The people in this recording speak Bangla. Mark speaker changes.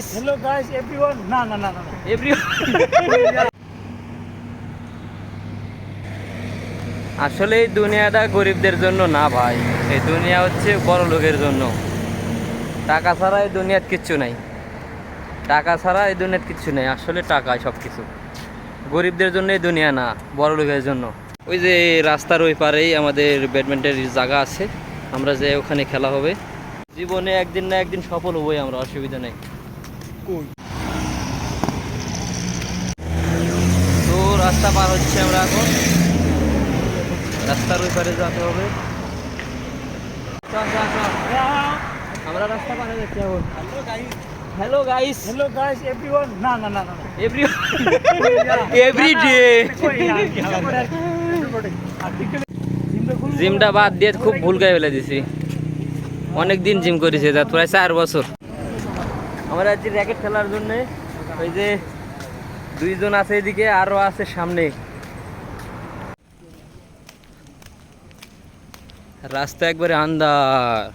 Speaker 1: Hello guys, everyone. No.
Speaker 2: আসলে এই দুনিয়াটা গরিবদের জন্য না ভাই, এই দুনিয়া হচ্ছে বড় লোকের জন্য। টাকা ছাড়া এই দুনিয়ার কিচ্ছু নাই, টাকা ছাড়া এই দুনিয়ার কিচ্ছু নেই। আসলে টাকাই সব কিছু। গরিবদের জন্য এই দুনিয়া না, বড় লোকের জন্য। ওই যে রাস্তার ওই পারেই আমাদের ব্যাডমিন্টনের জায়গা আছে, আমরা যে ওখানে খেলা হবে। জীবনে একদিন না একদিন সফল হবই আমরা, অসুবিধা নেই। তো রাস্তা পার হচ্ছে আমরা এখন, রাস্তার ওই পারে যেতে হবে। আমরা রাস্তা পার হয়ে যাচ্ছি এখন। Hello guys,
Speaker 1: Everyone. No.
Speaker 2: Every day. জিমটা বাদ দিয়ে খুব ভুল করে ফেলে দিছি। অনেক দিন জিম করেছে, যা প্রায় 4 বছর। আমরা আজকে র্যাকেট খেলার জন্য ওই যে 2 জন আছে এদিকে, আরো আছে সামনে। রাস্তা একবারে আন্ধার।